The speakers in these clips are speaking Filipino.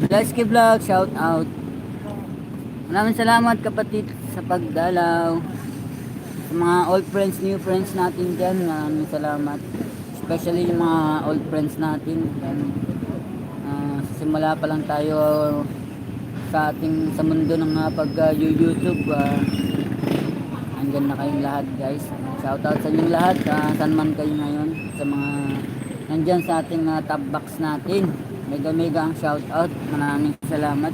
Lesky Vlog, shout out. Maraming salamat kapatid sa pagdalaw. Sa mga old friends, new friends natin dyan, maraming salamat. Especially yung mga old friends natin. Yan. Simula pa lang tayo sa mundo ng pag-YouTube. Andyan na kayong lahat guys. Shout out sa inyong lahat. Saan man kayo ngayon. Sa mga nandyan sa ating top box natin. Mega mega ang shout out. Maraming salamat.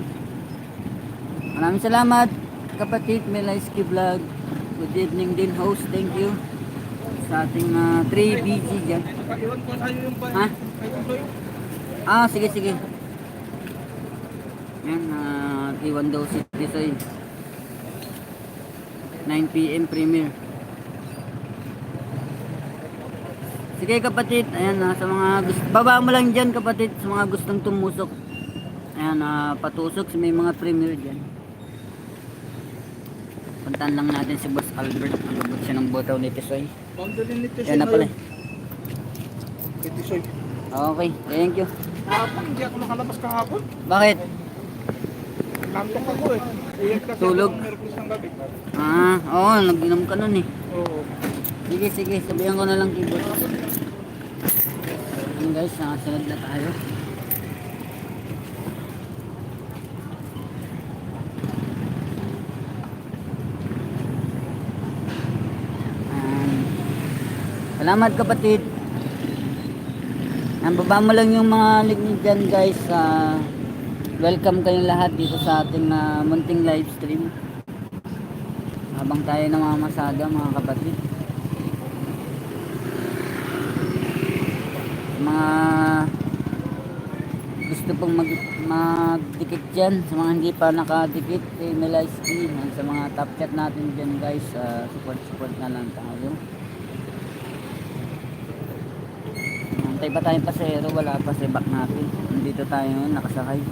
Maraming salamat kapatid Melayski Vlog. Good evening din host. Thank you sa ating 3BG dyan. Ha? Sige sige. Yan, T1 daw si Tisoy. 9 PM premiere. Sige kapatid, ayan sa mga gusto, baba mo lang dyan kapatid, sa mga gustong tumusok. Ayan, patusok sa may mga premiere dyan. Puntahan lang natin si Boss Albert. Malubot siya ng botaw ni Tisoy. Yan na pala. Tisoy. Okay, thank you. Kahapon, hindi ako nakalabas kahapon. Bakit? Nantok ako eh. Tulog. Oo, nag-inom ka nun eh. Oo. Sige, sige, sabihan ko na lang kay Boss. Yun guys, nakasunod na tayo. Salamat kapatid. Baba mo lang yung mga link nyo dyan guys. Welcome kayong lahat dito sa ating munting live stream. Habang tayo namamasada mga kapatid. Mga gusto pong magdikit dyan. Sa mga hindi pa nakadikit kay Melayski. Sa mga top chat natin dyan guys. Support na lang tayo. Antay pa tayong pasero, wala pa si back natin. Nandito tayo ngayon, nakasakay.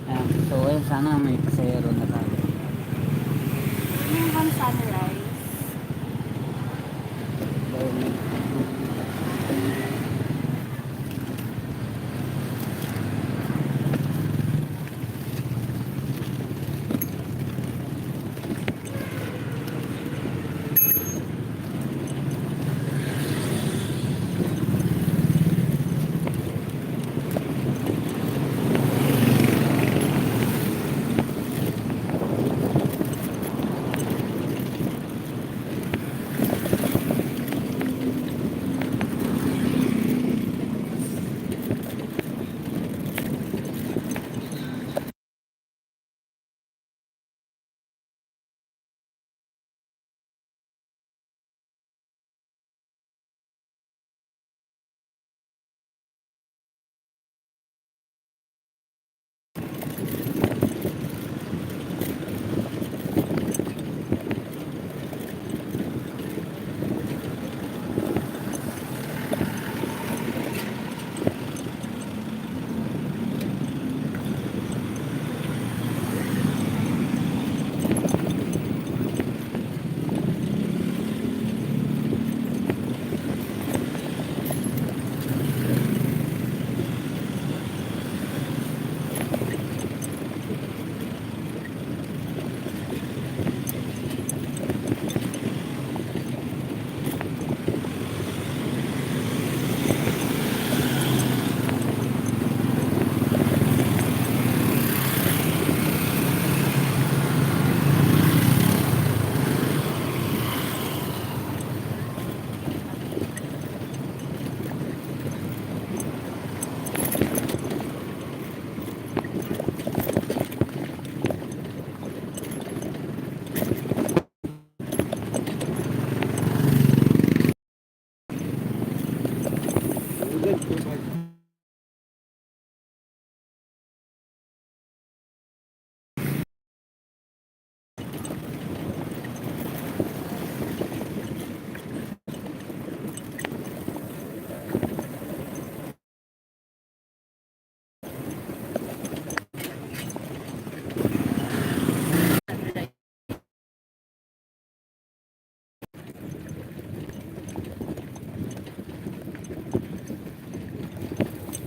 Ayan, so ayun, sana may pasero na tayo. Yung sunrise. So,